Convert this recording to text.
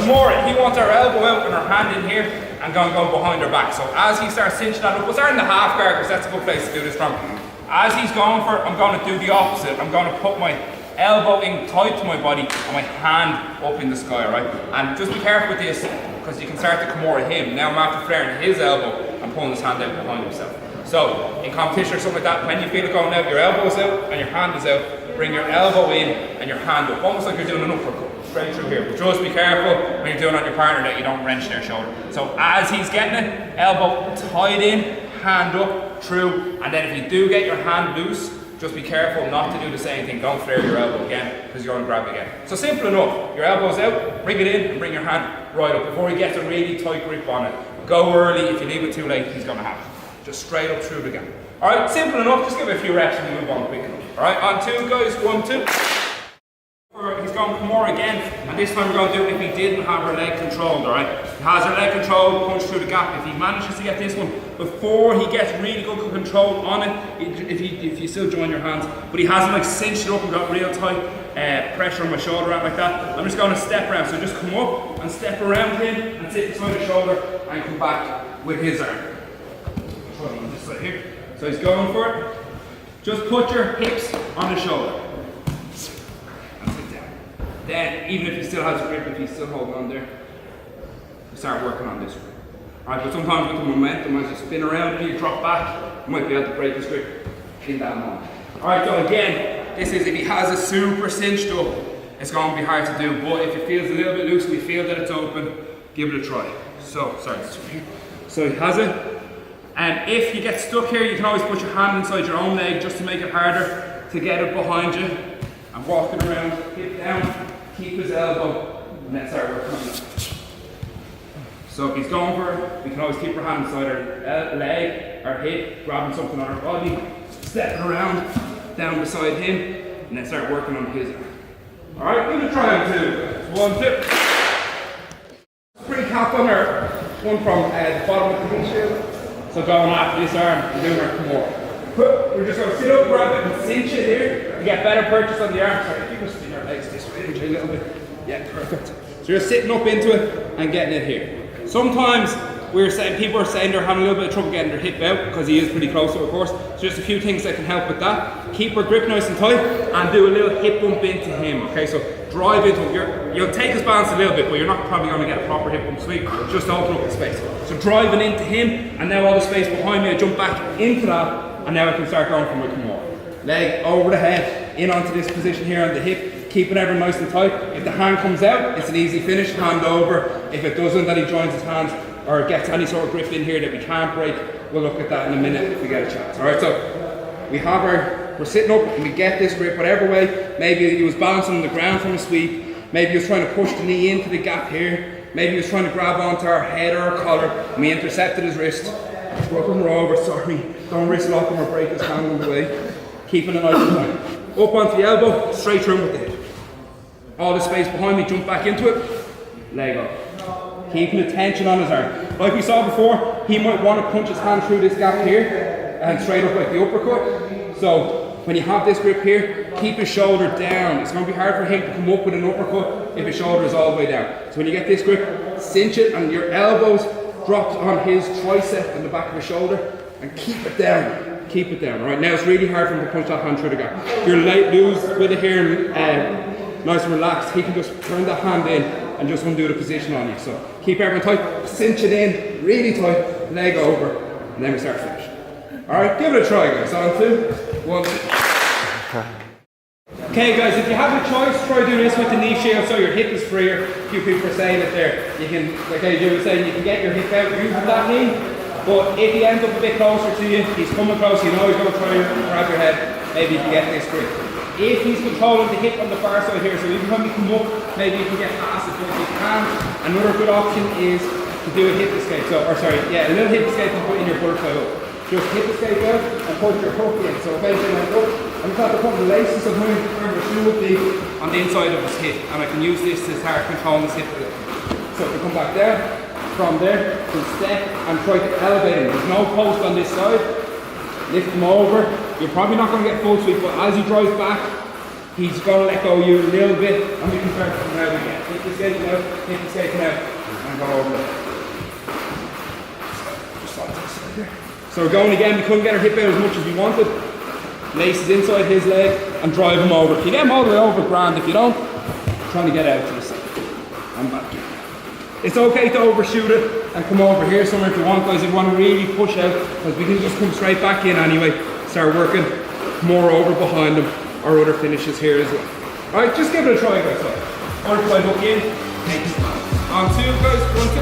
Kimura, he wants our elbow out and our hand in here and go behind our back. So as he starts cinching that up, we'll start in the half guard because that's a good place to do this from. As he's going for it, I'm going to do the opposite. I'm going to put my elbow in tight to my body and my hand up in the sky, right? And just be careful with this because you can start to Kimura him. Now I'm after flaring his elbow and pulling his hand out behind himself. So in competition or something like that, when you feel it going out, your elbow's out and your hand is out, bring your elbow in and your hand up, almost like you're doing an uppercut, straight through here. But just be careful when you're doing it on your partner that you don't wrench their shoulder. So as he's getting it, elbow tied in, hand up, through, and then if you do get your hand loose, just be careful not to do the same thing. Don't flare your elbow again because you're going to grab it again. So simple enough, your elbow's out, bring it in and bring your hand right up before he gets a really tight grip on it. Go early, if you leave it too late, he's going to have it. Just straight up through it again. Alright, simple enough, just give it a few reps and move on quickly. Alright, on 2 guys, 1, 2. He's going Kimura again, and this time we're going to do it if he didn't have her leg controlled, alright? He has her leg controlled, punch through the gap. If he manages to get this one before he gets really good control on it, if you still join your hands, but he hasn't like cinched it up and got real tight pressure on my shoulder out like that, I'm just going to step around. So just come up and step around him and sit beside the shoulder and come back with his arm. This side here. So he's going for it. Just put your hips on the shoulder. Then, even if he still has a grip, if he's still holding on there, you start working on this grip. Alright, but sometimes with the momentum, as you spin around and you drop back, you might be able to break this grip in that moment. Alright, so again, this is if he has it super cinched up, it's going to be hard to do, but if it feels a little bit loose and you feel that it's open, give it a try. So, sorry, so he has it. And if you get stuck here, you can always put your hand inside your own leg just to make it harder to get it behind you. And walk it around, hip down, keep his elbow, and then start working on it. So if he's going for it, we can always keep our hand inside our leg, our hip, grabbing something on our body, stepping around, down beside him, and then start working on his arm. Alright, give it a try on 2. 1, 2. Pretty cap on her, one from the bottom of the knee shield. So going after this arm and doing our Kimura. We're just going to sit up, grab it, and cinch it here to get better purchase on the arm. Sorry, if you can spin your legs this way a little bit. Yeah, perfect. So you're sitting up into it and getting it here. Sometimes people are saying they're having a little bit of trouble getting their hip out because he is pretty close to it, of course. So just a few things that can help with that. Keep our grip nice and tight and do a little hip bump into him. Okay, so drive into him. You'll take his balance a little bit, but you're not probably going to get a proper hip bump sweep. Just open up the space. So driving into him, and now all the space behind me, I jump back into that. And now I can start going for my Kimura. Leg over the head, in onto this position here on the hip, keeping everything nice and tight. If the hand comes out, it's an easy finish, hand over. If it doesn't, then he joins his hands or gets any sort of grip in here that we can't break. We'll look at that in a minute if we get a chance. Alright, so we're sitting up and we get this grip whatever way. Maybe he was balancing on the ground from a sweep. Maybe he was trying to push the knee into the gap here. Maybe he was trying to grab onto our head or our collar and we intercepted his wrist. Rub him over, sorry. Don't wrist lock him or break his hand on the way. Keeping it nice and tight. Up onto the elbow, straight through with the hip. All the space behind me, jump back into it. Leg up. Keeping the tension on his arm. Like we saw before, he might want to punch his hand through this gap here and straight up like the uppercut. So when you have this grip here, keep his shoulder down. It's going to be hard for him to come up with an uppercut if his shoulder is all the way down. So when you get this grip, cinch it and your elbows dropped on his tricep and the back of his shoulder and keep it down. Keep it down. Right now it's really hard for him to punch that hand through the gap. If you're loose with it here and nice and relaxed, he can just turn that hand in and just undo the position on you. So keep everything tight, cinch it in, really tight, leg over, and then we start finishing. Alright, give it a try guys. On 2, 1, 2. Okay guys, if you have a choice, try doing this with the knee shield so your hip is freer. A few people are saying it there. You can, like AJ was saying, you can get your hip out using that knee, but if he ends up a bit closer to you, he's coming close, you know he's going to try and grab your head, maybe you can get this grip. If he's controlling the hip on the far side here, so even when we come up, maybe you can get past it, but if you can, another good option is to do a hip escape. So, or sorry, yeah, a little hip escape and put in your butterfly hook. Just hip escape out and put your hook in. So if anything like up, I'm just going to put the laces of where the shoe would be on the inside of his hip, and I can use this to start controlling his hip a little. So if you come back there, from there, you can step and try to elevate him. There's no post on this side. Lift him over. You're probably not going to get full sweep, but as he drives back, He's going to let go of you a little bit, and we can start to come out again. Hit the skate out, hit the skate out, and go over it. Just like this. So we're going again. We couldn't get our hip out as much as we wanted. Laces inside his leg and drive him over. If you get him all the way over, grand. If you don't, trying to get out to the side. And back. It's okay to overshoot it and come over here somewhere if you want, guys. If you want to really push out, because we can just come straight back in anyway. Start working more over behind him. Our other finishes here as well. Alright, just give it a try, guys. Butterfly hook in. On two, guys. 1, 2.